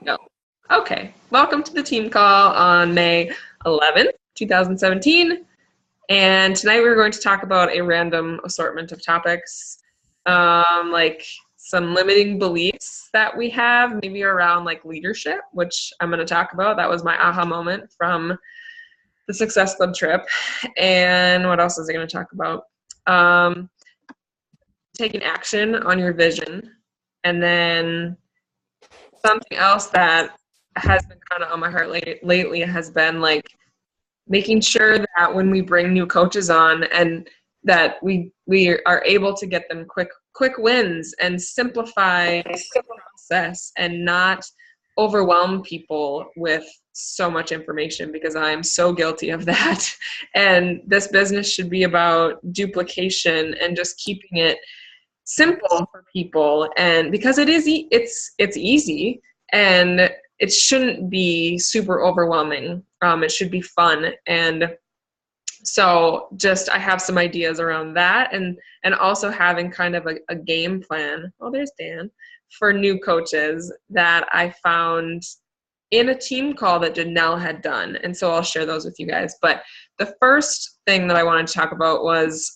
Go. Okay, welcome to the team call on May 11th, 2017. And tonight we're going to talk about a random assortment of topics, like some limiting beliefs that we have, maybe around like leadership, which I'm going to talk about. That was my aha moment from the Success Club trip. And what else is I going to talk about? Taking action on your vision. And then something else that has been kind of on my heart lately has been like making sure that when we bring new coaches on and that we are able to get them quick wins and simplify the process and not overwhelm people with so much information, because I'm so guilty of that. And this business should be about duplication and just keeping it simple for people, and because it's easy and it shouldn't be super overwhelming. It should be fun. And so just I have some ideas around that, and also having kind of a game plan. Oh, there's Dan. For new coaches that I found in a team call that Janelle had done. And so I'll share those with you guys. But the first thing that I wanted to talk about was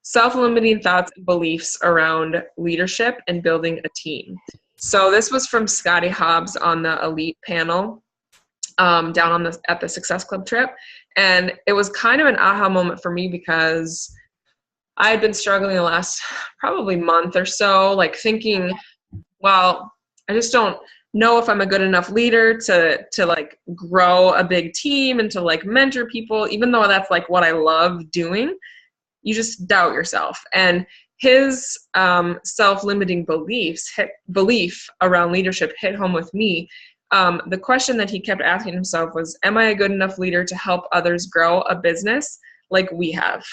self-limiting thoughts and beliefs around leadership and building a team. So this was from Scotty Hobbs on the Elite panel down at the Success Club trip. And it was kind of an aha moment for me, because I had been struggling the last probably month or so, like thinking, well, I just don't know if I'm a good enough leader to like grow a big team and to like mentor people, even though that's like what I love doing. You just doubt yourself. And his self-limiting belief around leadership hit home with me. The question that he kept asking himself was, am I a good enough leader to help others grow a business like we have?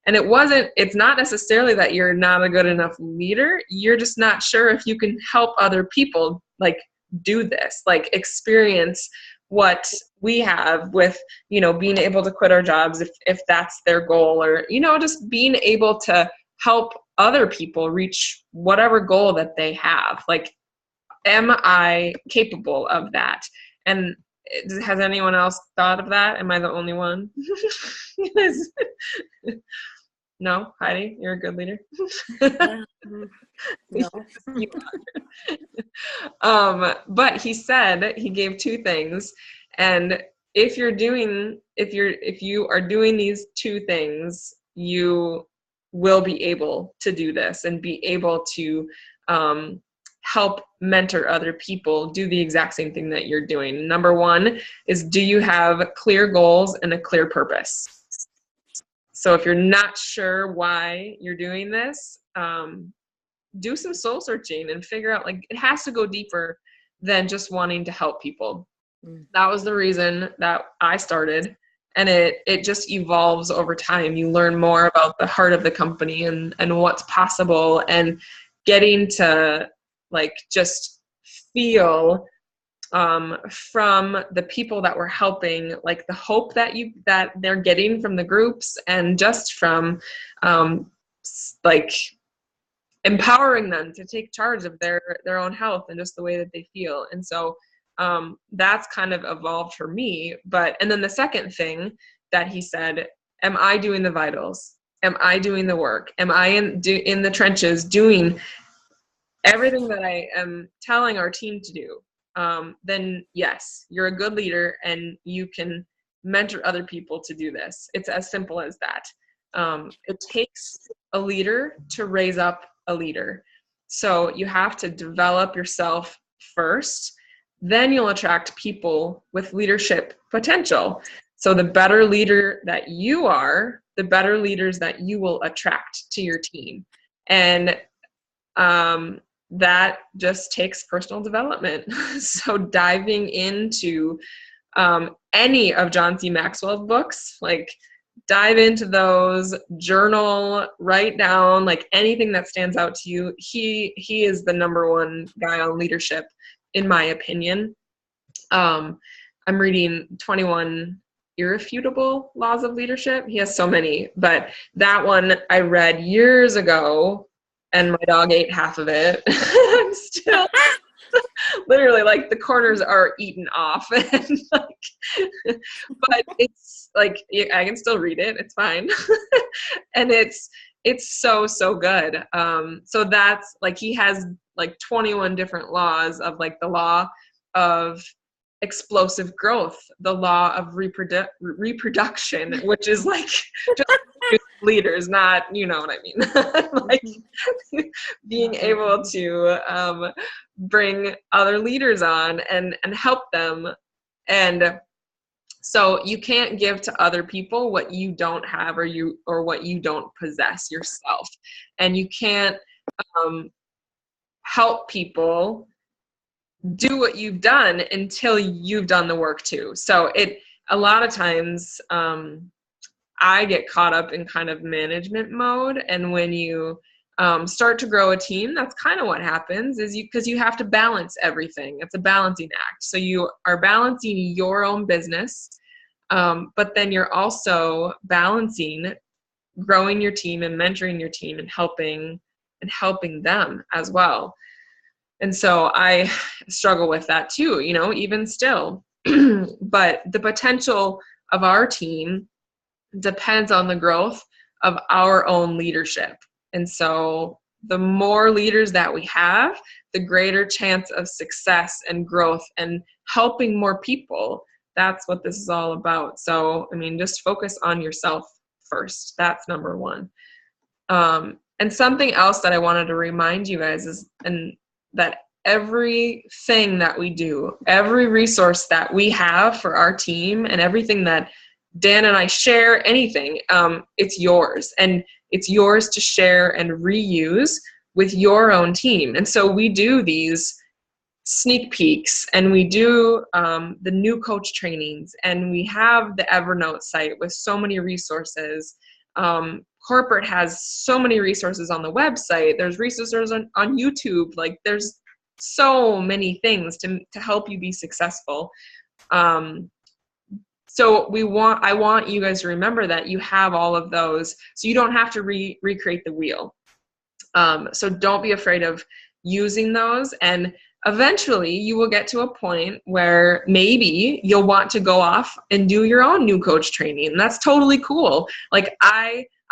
And it's not necessarily that you're not a good enough leader. You're just not sure if you can help other people like do this, like experience what we have with, being able to quit our jobs if that's their goal, or, just being able to help other people reach whatever goal that they have. Like, am I capable of that? And has anyone else thought of that? Am I the only one? No, Heidi, you're a good leader. No. But he said, he gave two things, and if you are doing these two things, you will be able to do this and be able to help mentor other people do the exact same thing that you're doing. Number one is, do you have clear goals and a clear purpose? So if you're not sure why you're doing this, do some soul searching and figure out, like, it has to go deeper than just wanting to help people. That was the reason that I started, and it just evolves over time. You learn more about the heart of the company and what's possible, and getting to like just feel from the people that we're helping, like the hope that they're getting from the groups, and just from like empowering them to take charge of their own health and just the way that they feel. And so that's kind of evolved for me. And then the second thing that he said, am I doing the vitals? Am I doing the work? Am I in the trenches doing everything that I am telling our team to do? Then yes, you're a good leader and you can mentor other people to do this. It's as simple as that. It takes a leader to raise up a leader. So you have to develop yourself first, then you'll attract people with leadership potential. So the better leader that you are, the better leaders that you will attract to your team. And that just takes personal development. So diving into any of John C. Maxwell's books, like dive into those, journal, write down like anything that stands out to you. He is the number one guy on leadership, in my opinion. I'm reading 21 Irrefutable Laws of Leadership. He has so many, but that one I read years ago, and my dog ate half of it. I'm still literally like the corners are eaten off, and like, but it's like I can still read it. It's fine, and it's so good. So that's like he has like 21 different laws of like the law of explosive growth, the law of reproduction, which is like just leaders, not, you know what I mean, like being able to bring other leaders on and help them. And so you can't give to other people what you don't have or what you don't possess yourself, and you can't help people do what you've done until you've done the work too. So a lot of times I get caught up in kind of management mode, and when you start to grow a team, that's kind of what happens is because you have to balance everything. It's a balancing act. So you are balancing your own business, but then you're also balancing growing your team and mentoring your team and helping them as well. And so I struggle with that too, you know, even still. But the potential of our team depends on the growth of our own leadership. And so the more leaders that we have, the greater chance of success and growth and helping more people. That's what this is all about. So, I mean, just focus on yourself first. That's number one. And something else that I wanted to remind you guys is, that everything that we do, every resource that we have for our team and everything that Dan and I share, anything, it's yours. And it's yours to share and reuse with your own team. And so we do these sneak peeks, and we do the new coach trainings, and we have the Evernote site with so many resources. Corporate has so many resources on the website. There's resources on YouTube. Like there's so many things to help you be successful. So I want you guys to remember that you have all of those, so you don't have to recreate the wheel. So don't be afraid of using those, and eventually you will get to a point where maybe you'll want to go off and do your own new coach training. And that's totally cool. Like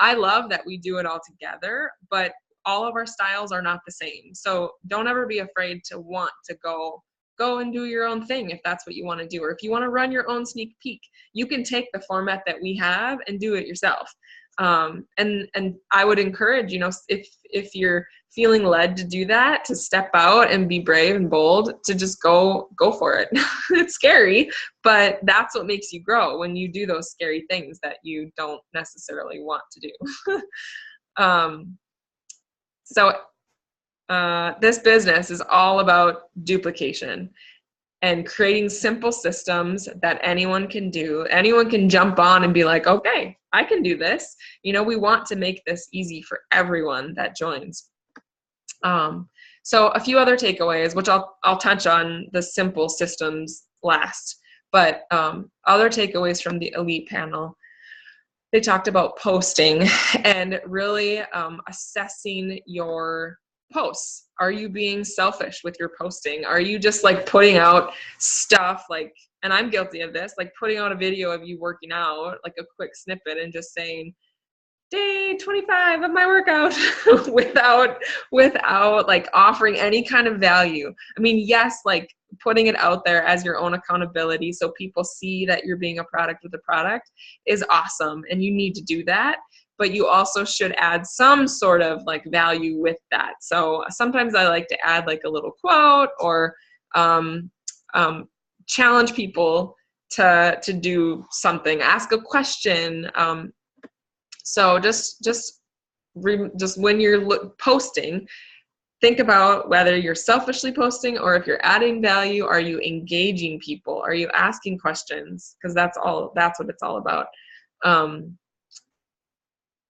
I love that we do it all together, but all of our styles are not the same. So don't ever be afraid to want to go and do your own thing if that's what you want to do. Or if you want to run your own sneak peek, you can take the format that we have and do it yourself. And I would encourage, you know, if you're feeling led to do that, to step out and be brave and bold, to just go for it. It's scary, but that's what makes you grow, when you do those scary things that you don't necessarily want to do. So this business is all about duplication and creating simple systems that anyone can do. Anyone can jump on and be like, okay, I can do this. You know, we want to make this easy for everyone that joins. So a few other takeaways, which I'll touch on the simple systems last, but other takeaways from the elite panel. They talked about posting and really assessing your posts. Are you being selfish with your posting? Are you just like putting out stuff like, and I'm guilty of this, like putting out a video of you working out, like a quick snippet, and just saying, day 25 of my workout without like offering any kind of value. I mean, yes, like putting it out there as your own accountability so people see that you're being a product with a product is awesome, and you need to do that, but you also should add some sort of like value with that. So sometimes I like to add like a little quote or challenge people to do something, ask a question. So just when you're posting, think about whether you're selfishly posting or if you're adding value. Are you engaging people? Are you asking questions? Because that's what it's all about.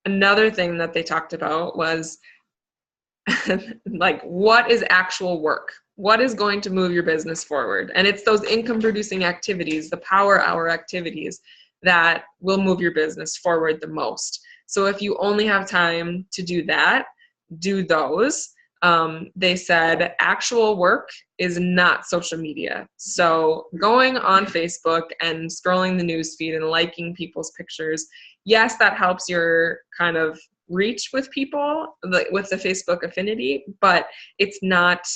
Another thing that they talked about was like, what is actual work? What is going to move your business forward? And it's those income producing activities, the power hour activities, that will move your business forward the most. So if you only have time to do that, do those. they said actual work is not social media. So going on Facebook and scrolling the news feed and liking people's pictures, yes, that helps your kind of reach with people with the Facebook affinity, but it's not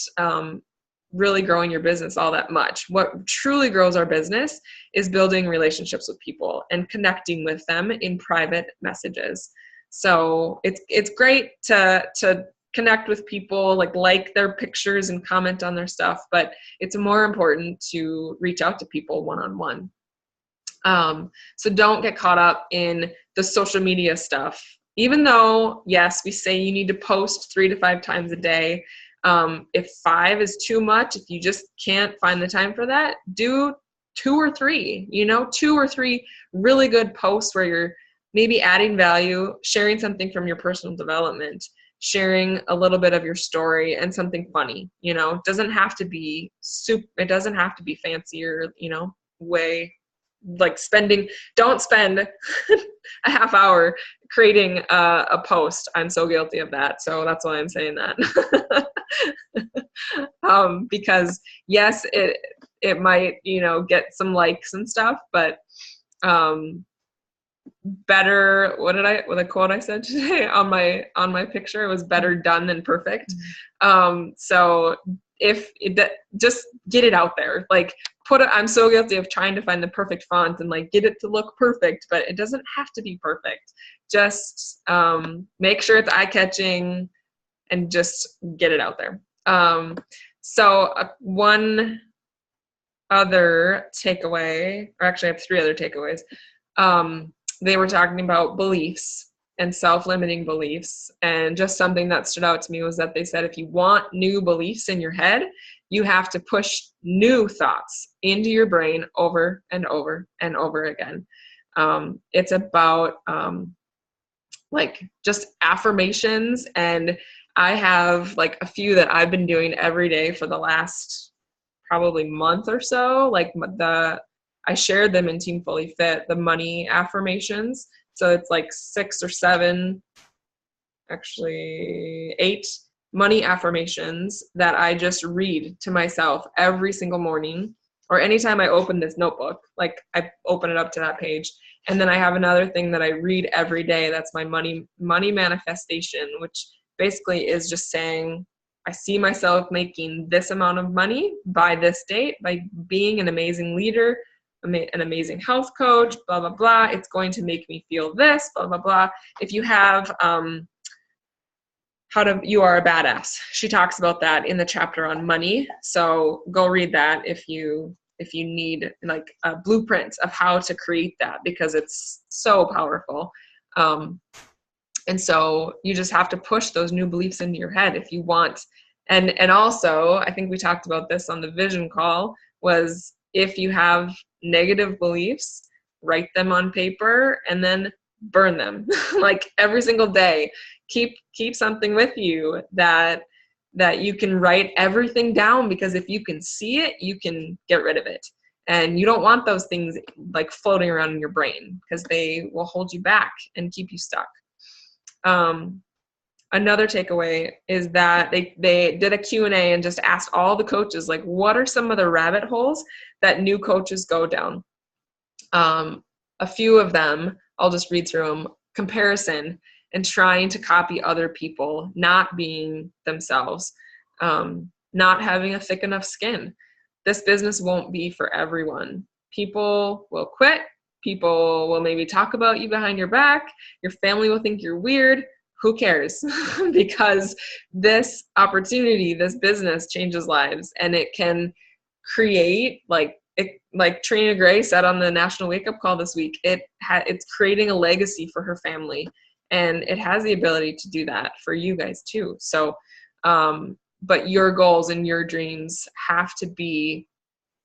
really growing your business all that much. What truly grows our business is building relationships with people and connecting with them in private messages. So it's great to connect with people, like their pictures and comment on their stuff, but it's more important to reach out to people one-on-one. So don't get caught up in the social media stuff. Even though, yes, we say you need to post 3 to 5 times a day. If 5 is too much, if you just can't find the time for that, do 2 or 3, 2 or 3 really good posts where you're maybe adding value, sharing something from your personal development, sharing a little bit of your story and something funny. It doesn't have to be it doesn't have to be fancy or, way like don't spend a half hour creating a post. I'm so guilty of that. So that's why I'm saying that. Because yes, it might, get some likes and stuff, but better, what the quote I said today on my picture, it was better done than perfect. So just get it out there, I'm so guilty of trying to find the perfect font and get it to look perfect, but it doesn't have to be perfect. Just make sure it's eye-catching and just get it out there. So one other takeaway, or actually I have 3 other takeaways. They were talking about beliefs and self-limiting beliefs. And just something that stood out to me was that they said, if you want new beliefs in your head, you have to push new thoughts into your brain over and over and over again. It's about just affirmations. And I have a few that I've been doing every day for the last probably month or so. I shared them in Team Fully Fit, the money affirmations. So it's 6 or 7, actually 8 money affirmations that I just read to myself every single morning, or anytime I open this notebook, I open it up to that page. And then I have another thing that I read every day. That's my money manifestation, which basically is just saying, I see myself making this amount of money by this date, by being an amazing leader, an amazing health coach, blah, blah, blah. It's going to make me feel this, blah, blah, blah. If you have You Are a Badass, she talks about that in the chapter on money. So go read that if you need a blueprint of how to create that, because it's so powerful. And so you just have to push those new beliefs into your head if you want. And also, I think we talked about this on the vision call, was if you have negative beliefs, write them on paper and then burn them. Every single day, keep something with you that you can write everything down, because if you can see it, you can get rid of it. And you don't want those things floating around in your brain, because they will hold you back and keep you stuck. Another takeaway is that they did a Q&A and just asked all the coaches, what are some of the rabbit holes that new coaches go down? A few of them, I'll just read through them. Comparison and trying to copy other people, not being themselves, not having a thick enough skin. This business won't be for everyone. People will quit. People will maybe talk about you behind your back. Your family will think you're weird. Who cares? Because this opportunity, this business changes lives, and it can create, like Trina Gray said on the National Wake Up Call this week, it's creating a legacy for her family, and it has the ability to do that for you guys too. So, but your goals and your dreams have to be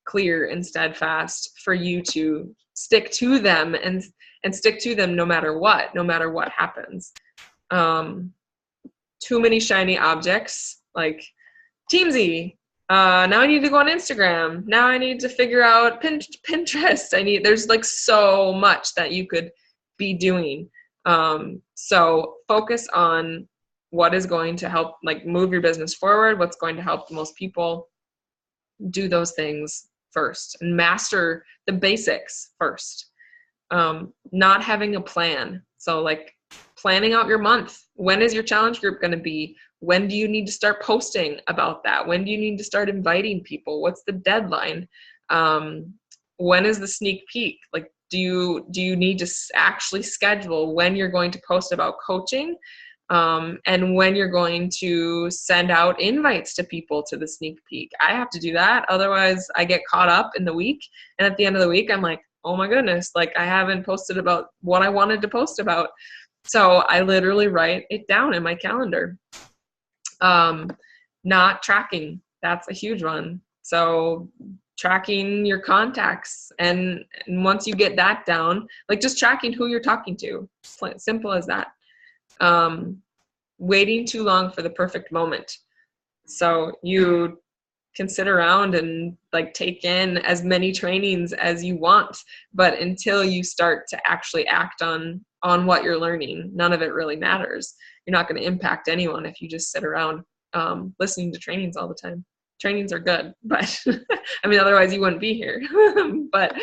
clear and steadfast for you to stick to them and stick to them no matter what happens. Too many shiny objects, like Teamsy. Now I need to go on Instagram. Now I need to figure out Pinterest. There's so much that you could be doing. So focus on what is going to help like move your business forward, what's going to help the most people. Do those things first and master the basics first. Not having a plan. So like planning out your month. When is your challenge group going to be? When do you need to start posting about that? When do you need to start inviting people? What's the deadline? When is the sneak peek? Like, do you need to actually schedule when you're going to post about coaching, and when you're going to send out invites to people to the sneak peek? I have to do that. Otherwise I get caught up in the week. And at the end of the week, I'm like, oh my goodness, like I haven't posted about what I wanted to post about. So I literally write it down in my calendar. Not tracking. That's a huge one. So tracking your contacts. And once you get that down, like just tracking who you're talking to. Simple as that. Waiting too long for the perfect moment. So you can sit around and like take in as many trainings as you want, but until you start to actually act on what you're learning, none of it really matters. You're not going to impact anyone if you just sit around listening to trainings all the time. Trainings are good, but I mean, otherwise you wouldn't be here. But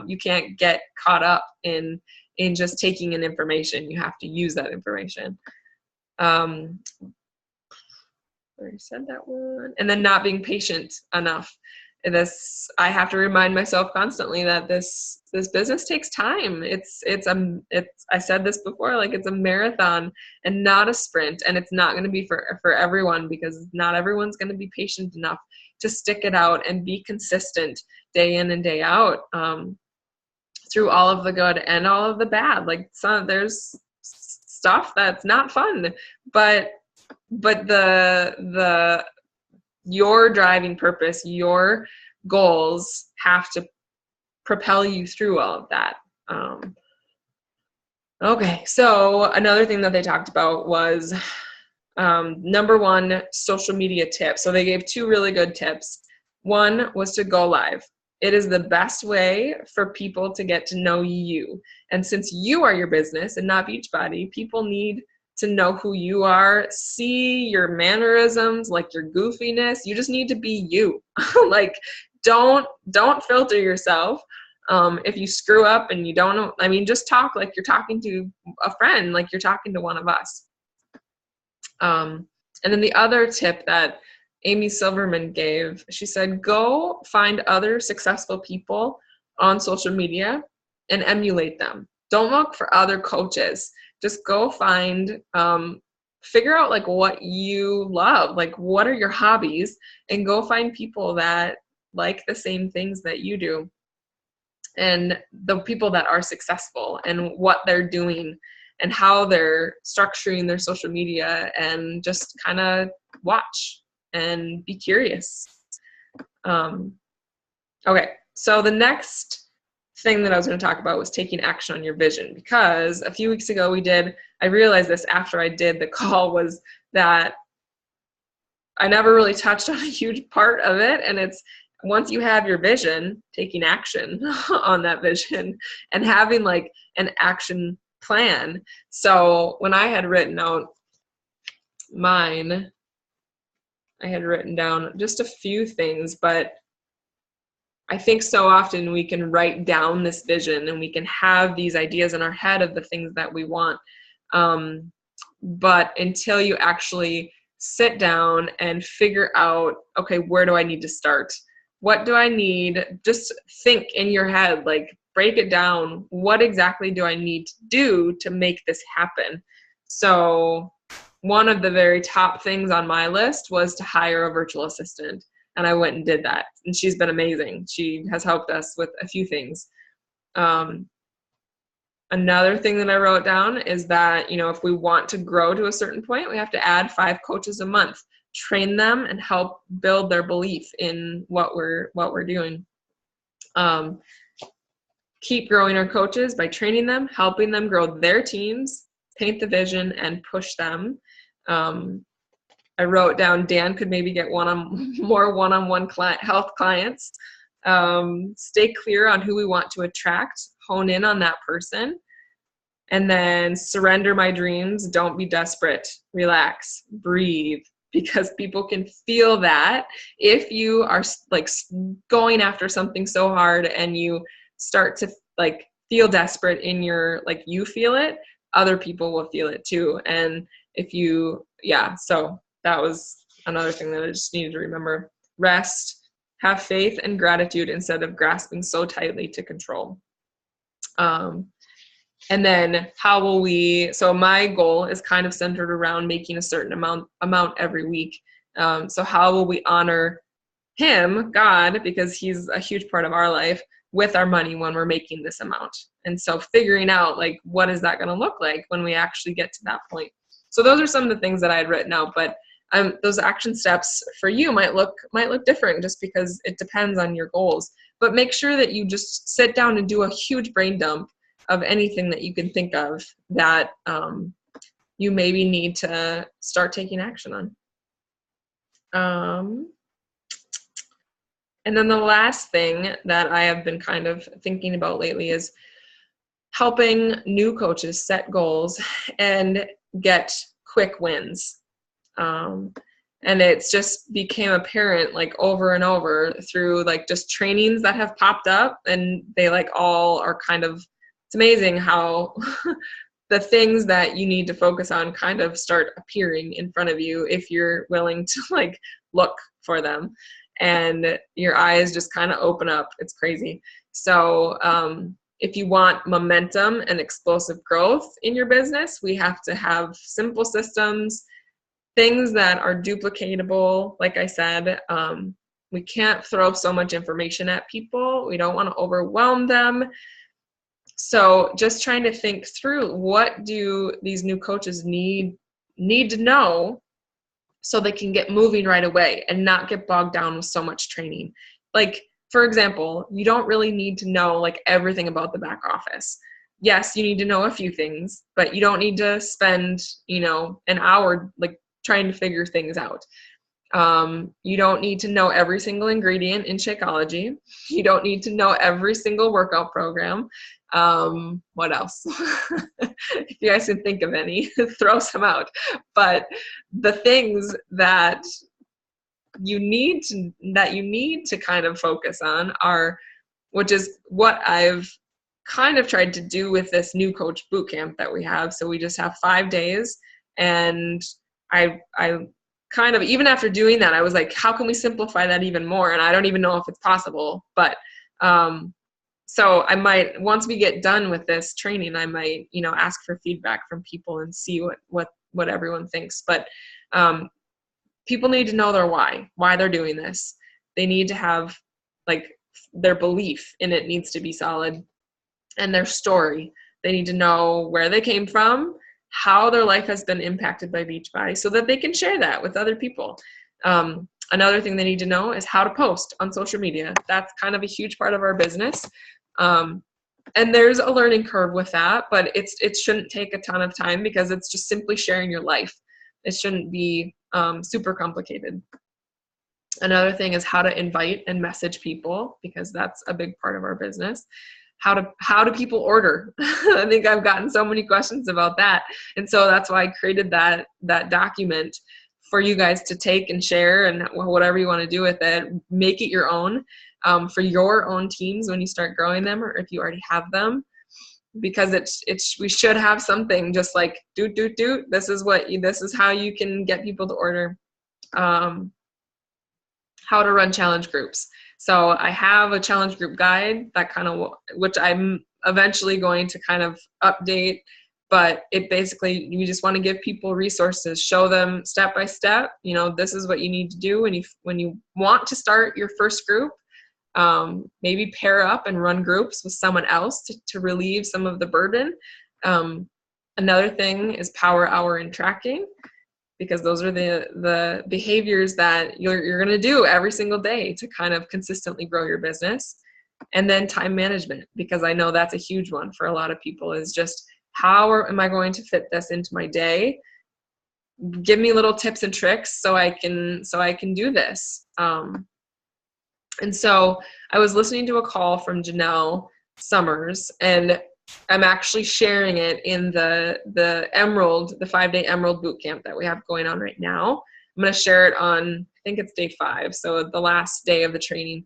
you can't get caught up in just taking in information. You have to use that information. I already said that one. And then not being patient enough. I have to remind myself constantly that this business takes time. I said this before, like it's a marathon and not a sprint, and it's not going to be for everyone, because not everyone's going to be patient enough to stick it out and be consistent day in and day out, through all of the good and all of the bad. Like there's stuff that's not fun, but your driving purpose, your goals have to propel you through all of that. Okay, so another thing that they talked about was number one, social media tips. So they gave two really good tips. One was to go live. It is the best way for people to get to know you. And since you are your business and not Beachbody, people need to know who you are, see your mannerisms, like your goofiness. You just need to be you. Like, don't filter yourself. If you screw up and you don't know, I mean, just talk like you're talking to a friend, like you're talking to one of us. And then the other tip that Amy Silverman gave, she said, go find other successful people on social media and emulate them. Don't look for other coaches. Just go find, figure out like what you love, like what are your hobbies, and go find people that like the same things that you do, and the people that are successful and what they're doing and how they're structuring their social media, and just kind of watch and be curious. Okay, so the next thing that I was going to talk about was taking action on your vision, because a few weeks ago I realized this after I did the call, was that I never really touched on a huge part of it. And it's, once you have your vision, taking action on that vision and having like an action plan. So when I had written out mine, I had written down just a few things, but I think so often we can write down this vision and we can have these ideas in our head of the things that we want. But until you actually sit down and figure out, okay, where do I need to start? What do I need? Just think in your head, like break it down. What exactly do I need to do to make this happen? So one of the very top things on my list was to hire a virtual assistant. And I went and did that. And she's been amazing. She has helped us with a few things. Another thing that I wrote down is that, if we want to grow to a certain point, we have to add 5 coaches a month, train them and help build their belief in what we're doing. Keep growing our coaches by training them, helping them grow their teams, paint the vision, and push them. I wrote down Dan could maybe get more one-on-one health clients. Stay clear on who we want to attract, hone in on that person, And then surrender my dreams. Don't be desperate. Relax. Breathe. Because people can feel that if you are like going after something so hard and you start to like feel desperate in your, like you feel it, other people will feel it too. And if you, so that was another thing that I just needed to remember. Rest, have faith and gratitude instead of grasping so tightly to control. And then how will we, so my goal is kind of centered around making a certain amount every week. So how will we honor him, God, because he's a huge part of our life, with our money when we're making this amount? And so figuring out like, what is that going to look like when we actually get to that point? So those are some of the things that I had written out, but those action steps for you might look different just because it depends on your goals. But make sure that you just sit down and do a huge brain dump of anything that you can think of that you maybe need to start taking action on. And then the last thing that I have been kind of thinking about lately is helping new coaches set goals and get quick wins. And it's just became apparent like over and over through like just trainings that have popped up, and they like all are kind of, it's amazing how the things that you need to focus on kind of start appearing in front of you if you're willing to like look for them, and your eyes just kind of open up. It's crazy. So if you want momentum and explosive growth in your business, we have to have simple systems, things that are duplicatable. Like I said, we can't throw so much information at people. We don't want to overwhelm them. So just trying to think through, what do these new coaches need to know so they can get moving right away and not get bogged down with so much training. Like, for example, you don't really need to know like everything about the back office. Yes, you need to know a few things, but you don't need to spend, an hour like trying to figure things out. You don't need to know every single ingredient in Shakeology. You don't need to know every single workout program. What else? If you guys can think of any, throw some out. But the things that you need to kind of focus on are, which is what I've kind of tried to do with this new coach boot camp that we have. So we just have 5 days, and I kind of, even after doing that, I was like, how can we simplify that even more? And I don't even know if it's possible, but so I might, once we get done with this training, I might, ask for feedback from people and see what everyone thinks. But people need to know their why they're doing this. They need to have like their belief in it needs to be solid, and their story. They need to know where they came from, how their life has been impacted by Beachbody, so that they can share that with other people. Another thing they need to know is how to post on social media. That's kind of a huge part of our business. And there's a learning curve with that, but it shouldn't take a ton of time because it's just simply sharing your life. It shouldn't be super complicated. Another thing is how to invite and message people, because that's a big part of our business. How do people order? I think I've gotten so many questions about that. And so that's why I created that document for you guys to take and share, and whatever you want to do with it, make it your own, for your own teams when you start growing them, or if you already have them, because we should have something just like this is how you can get people to order. How to run challenge groups. So I have a challenge group guide that which I'm eventually going to kind of update, but it basically, you just want to give people resources, show them step by step, this is what you need to do when you want to start your first group. Maybe pair up and run groups with someone else to relieve some of the burden. Another thing is power hour and tracking, because those are the behaviors that you're going to do every single day to kind of consistently grow your business. And then time management, because I know that's a huge one for a lot of people, is just how am I going to fit this into my day? Give me little tips and tricks so I can do this. And so I was listening to a call from Janelle Summers, and I'm actually sharing it in the 5-day Emerald Bootcamp that we have going on right now. I'm going to share it on, I think it's day 5, so the last day of the training.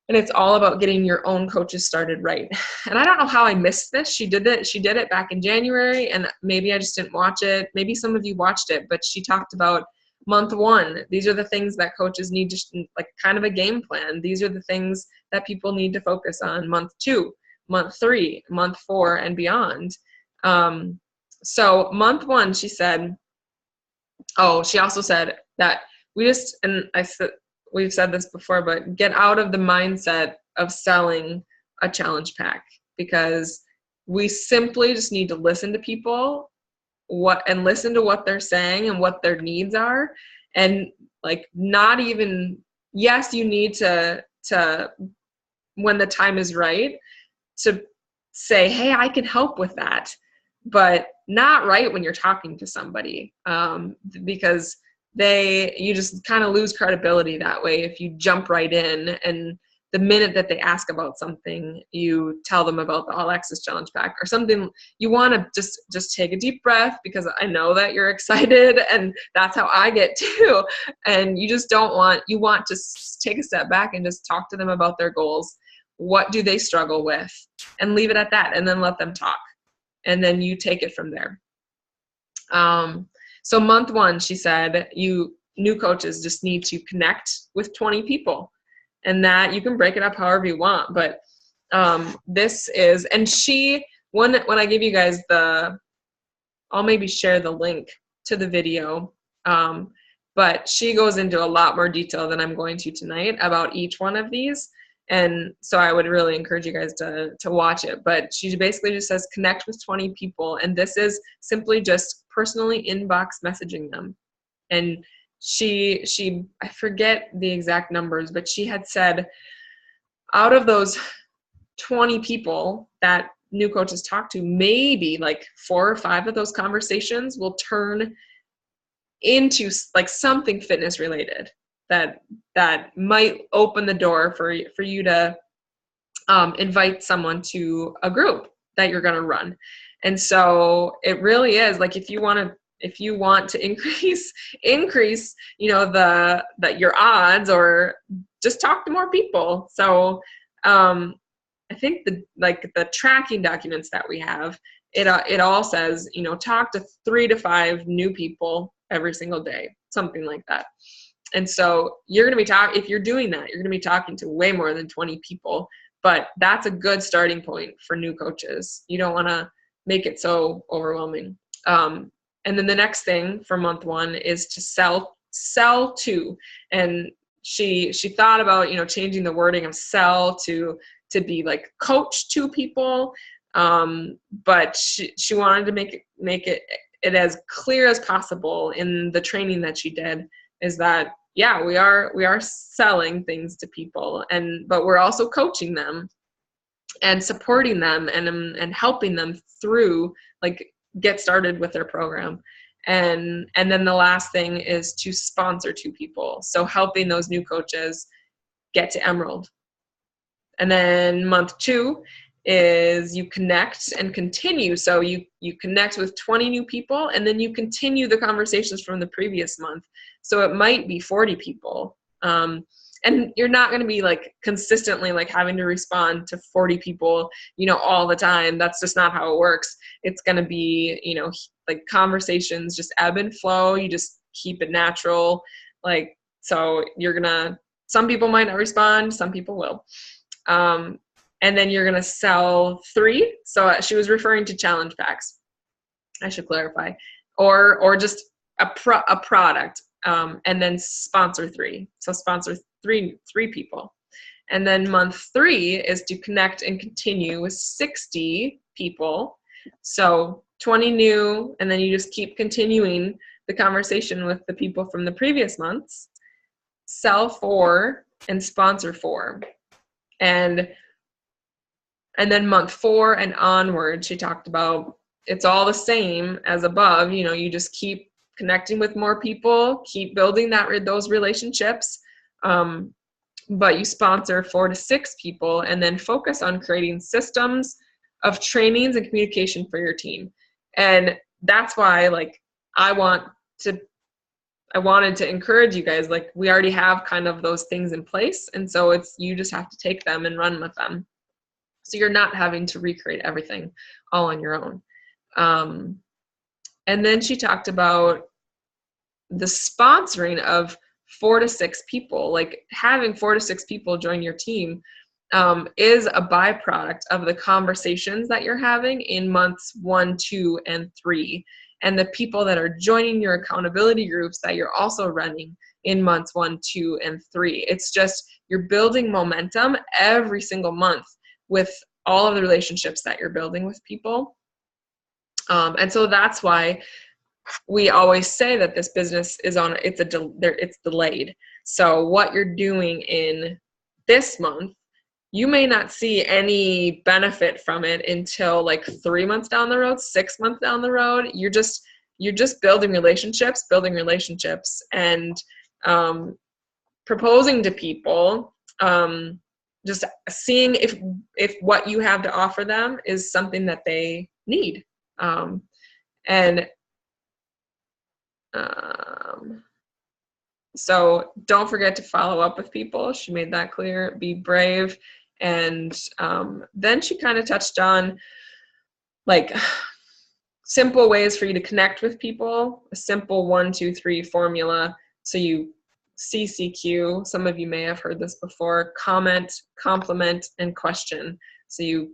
And it's all about getting your own coaches started right. And I don't know how I missed this. She did it back in January, and maybe I just didn't watch it. Maybe some of you watched it, but she talked about month 1. These are the things that coaches need to, like, kind of a game plan. These are the things that people need to focus on. Month 2, month 3, month 4, and beyond. So month 1, she said, she also said that we've said this before, but get out of the mindset of selling a challenge pack, because we simply just need to listen to people and listen to what they're saying and what their needs are. And like, not even, yes, you need to when the time is right, to say, hey, I can help with that, but not right when you're talking to somebody, because you just kind of lose credibility that way if you jump right in, and the minute that they ask about something, you tell them about the All Access Challenge Pack or something. You want to just take a deep breath, because I know that you're excited, and that's how I get too. And you want to take a step back and just talk to them about their goals. What do they struggle with? And leave it at that, and then let them talk. And then you take it from there. So month 1, she said, new coaches just need to connect with 20 people, and that you can break it up however you want. But this is, and when I give you guys I'll maybe share the link to the video, but she goes into a lot more detail than I'm going to tonight about each one of these. And so I would really encourage you guys to watch it. But she basically just says, connect with 20 people. And this is simply just personally inbox messaging them. And she I forget the exact numbers, but she had said out of those 20 people that new coaches talk to, maybe like 4 or 5 of those conversations will turn into like something fitness related that might open the door for you to invite someone to a group that you're going to run. And so it really is like, if you want to increase, your odds, or just talk to more people. So I think the tracking documents that we have, it all says, talk to 3 to 5 new people every single day, something like that. And so you're going to be if you're doing that, you're going to be talking to way more than 20 people, but that's a good starting point for new coaches. You don't want to make it so overwhelming. And then the next thing for month 1 is to sell to. And she thought about, changing the wording of sell to be like coach to people. But she wanted to make it as clear as possible in the training that she did, is that, yeah, we are selling things to people, but we're also coaching them and supporting them and helping them through, like, get started with their program. And then the last thing is to sponsor 2 people. So helping those new coaches get to Emerald. And then month 2 is you connect and continue. So you connect with 20 new people, and then you continue the conversations from the previous month. So it might be 40 people. And you're not going to be like consistently like having to respond to 40 people, all the time. That's just not how it works. It's going to be, like conversations just ebb and flow. You just keep it natural. Like, so some people might not respond, some people will. And then you're going to sell 3. So she was referring to challenge packs, I should clarify, or just a product, and then sponsor 3. So sponsor three people. And then month 3 is to connect and continue with 60 people. So 20 new, and then you just keep continuing the conversation with the people from the previous months. Sell 4 and sponsor 4. And then month 4 and onward, she talked about it's all the same as above. You just keep connecting with more people, keep building those relationships, but you sponsor 4 to 6 people, and then focus on creating systems, of trainings and communication for your team. And that's why, like, I wanted to encourage you guys, like, we already have kind of those things in place. And so you just have to take them and run with them. So you're not having to recreate everything all on your own. And then she talked about the sponsoring of 4 to 6 people, like having 4 to 6 people join your team is a byproduct of the conversations that you're having in months 1, 2, and 3. And the people that are joining your accountability groups that you're also running in months 1, 2, and 3. It's just, you're building momentum every single month with all of the relationships that you're building with people. And so that's why we always say that this business is it's delayed. So what you're doing in this month, you may not see any benefit from it until like 3 months down the road, 6 months down the road. You're just building relationships, and proposing to people, just seeing if what you have to offer them is something that they need. So don't forget to follow up with people. She made that clear. Be brave. And then she kind of touched on like simple ways for you to connect with people, a simple 1, 2, 3 formula. So you CCQ, some of you may have heard this before: comment, compliment, and question. So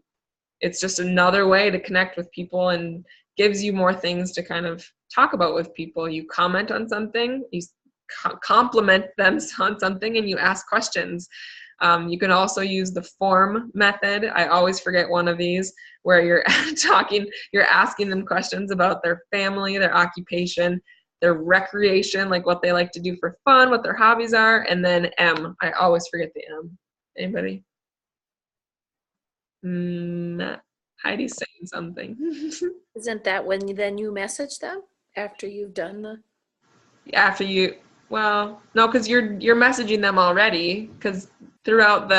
it's just another way to connect with people and gives you more things to kind of talk about with people. You comment on something, you compliment them on something, and you ask questions. You can also use the form method. I always forget one of these, where you're asking them questions about their family, their occupation, their recreation, like what they like to do for fun, what their hobbies are, and then M. I always forget the M. Anybody? Heidi's saying something. Isn't that when then you message them after you've done the? Well, no, because you're messaging them already, because throughout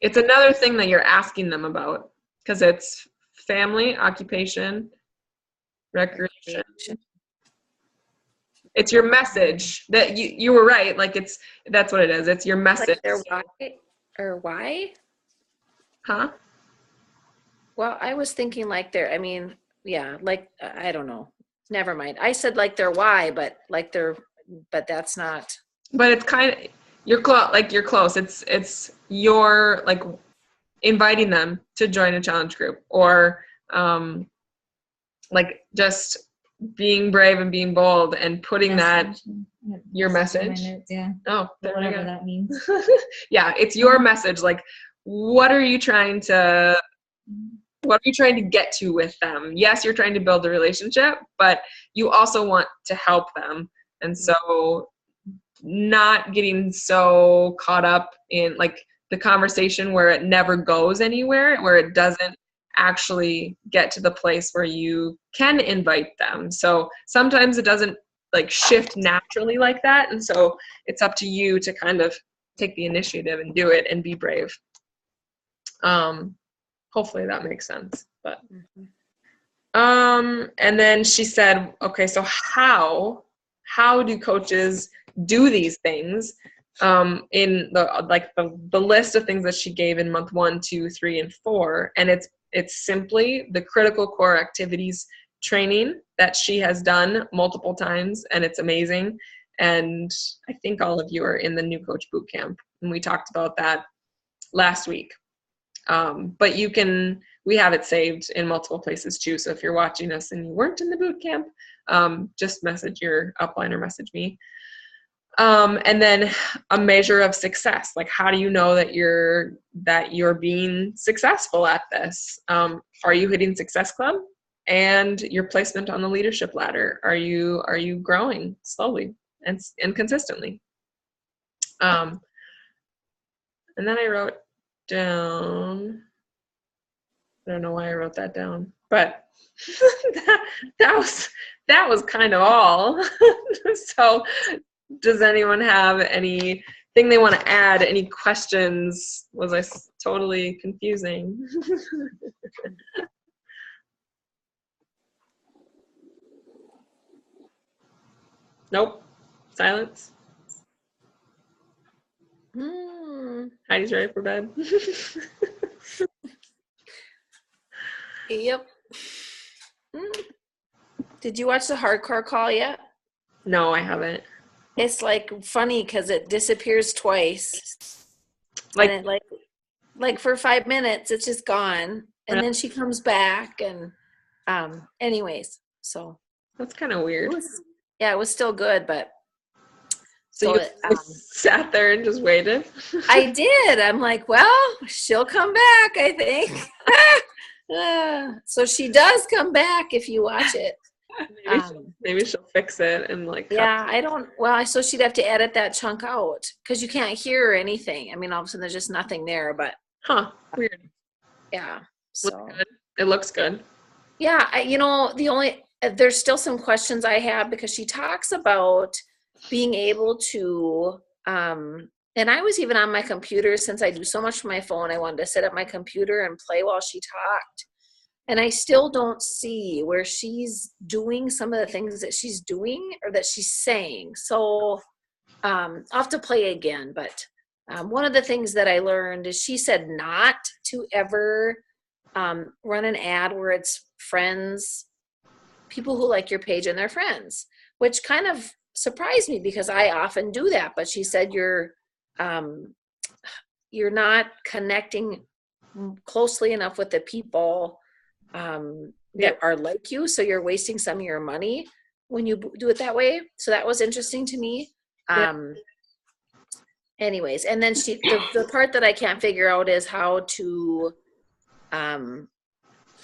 it's another thing that you're asking them about, because it's family, occupation, recreation. It's your message that you were right. Like that's what it is. It's your message. Like their why or why? Huh? Well, I was thinking like I mean, yeah, like, I don't know. Never mind. I said like their why, but that's not. But it's kind of, you're close. Like you're close. It's your, like, inviting them to join a challenge group, or like just being brave and being bold and putting that your message. Yeah. Oh, whatever that means. Yeah, it's your message. Like, what are you trying to get to with them? Yes, you're trying to build a relationship, but you also want to help them. And so not getting so caught up in like the conversation where it never goes anywhere, where it doesn't actually get to the place where you can invite them. So sometimes it doesn't like shift naturally like that. And so it's up to you to kind of take the initiative and do it and be brave. Hopefully that makes sense. But and then she said, okay, so how do coaches do these things? In the list of things that she gave in month 1, 2, 3, and 4, and it's simply the critical core activities training that she has done multiple times, and it's amazing. And I think all of you are in the new coach boot camp, and we talked about that last week. But we have it saved in multiple places too. So if you're watching us and you weren't in the boot camp, just message your upline or message me. And then a measure of success. Like, how do you know that you're being successful at this? Are you hitting Success Club? And your placement on the leadership ladder. Are you growing slowly and consistently? And then I wrote down, I don't know why I wrote that down, but that was kind of all. So does anyone have anything they want to add? Any questions? Was I totally confusing. Nope. Silence. Heidi's ready for bed. Yep. Did you watch the hardcore call yet? No, I haven't. It's like funny because it disappears twice. Like, and it like for 5 minutes it's just gone. And then she comes back and anyways, so that's kind of weird. It was still good, but so you sat there and just waited? I did. I'm like, well, she'll come back, I think. So she does come back if you watch it. Maybe she'll fix it and like. Yeah, I don't. Well, so she'd have to edit that chunk out because you can't hear anything. I mean, all of a sudden there's just nothing there. But weird. Yeah. So it looks good. Yeah, there's still some questions I have because she talks about being able to. And I was even on my computer since I do so much from my phone. I wanted to sit at my computer and play while she talked. And I still don't see where she's doing some of the things that she's doing or that she's saying. So I'll have to play again. But one of the things that I learned is she said not to ever run an ad where it's friends, people who like your page and their friends, which kind of surprised me because I often do that. But she said you're not connecting closely enough with the people that are like you, so you're wasting some of your money when you do it that way. So that was interesting to me. Anyways, and then the part that I can't figure out is how to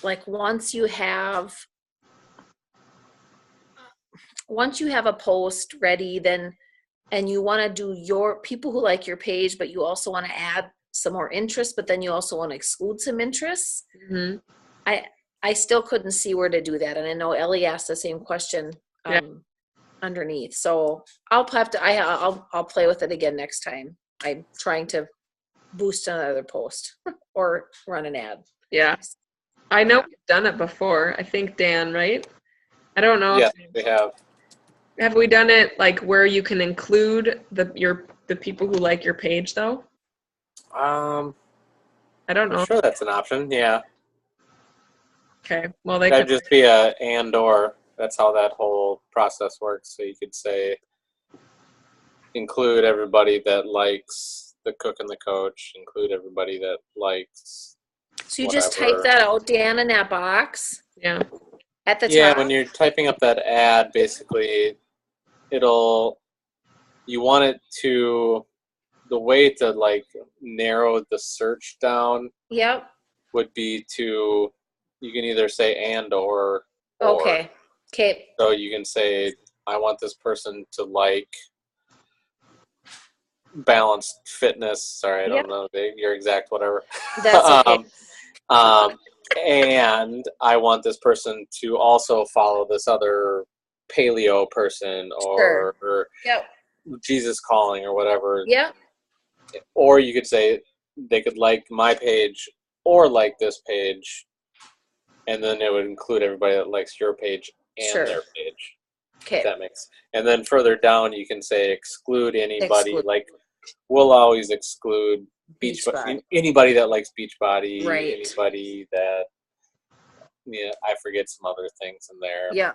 like once you have a post ready, then and you want to do your people who like your page, but you also want to add some more interest, but then you also want to exclude some interests. Mm-hmm. I still couldn't see where to do that. And I know Ellie asked the same question underneath. So I'll play with it again next time. I'm trying to boost another post or run an ad. Yeah. I know we've done it before. I think Dan, right? I don't know. Yeah, we have. Have we done it like where you can include the people who like your page though? I don't know. I'm sure that's an option. Yeah. Okay. Well, they could just be a and or. That's how that whole process works. So you could say include everybody that likes the cook and the coach. Include everybody that likes. So you just type that out, Dan, in that box. Yeah. At the top. Yeah, when you're typing up that ad, basically, you want it to. The way to like narrow the search down. Yep. Would be to. You can either say and or. Okay. So you can say, I want this person to like balanced fitness. Sorry, I don't know your exact whatever. That's okay. And I want this person to also follow this other paleo person or Jesus Calling or whatever. Yeah. Or you could say they could like my page or like this page. And then it would include everybody that likes your page and their page. Okay. That makes. And then further down, you can say exclude anybody. Like we'll always exclude Beachbody. Anybody that likes Beachbody. Right. Anybody that. Yeah, I forget some other things in there. Yeah.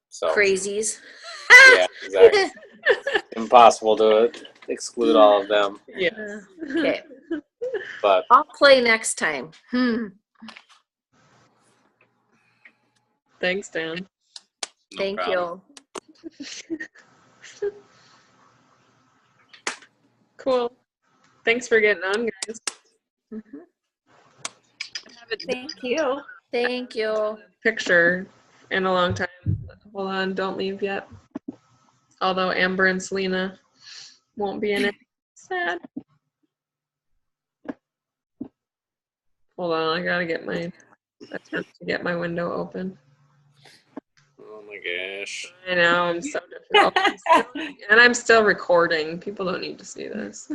So. Crazies. Yeah, exactly. Impossible to exclude all of them. Yeah. Okay. But I'll play next time. Thanks, Dan. Thank you. Cool. Thanks for getting on, guys. Mm-hmm. Thank you. Picture in a long time. Hold on, don't leave yet. Although Amber and Selena won't be in it. Sad. Hold on, I gotta get my attempt to get my window open. Oh my gosh. I know, I'm so difficult. And I'm still recording. People don't need to see this.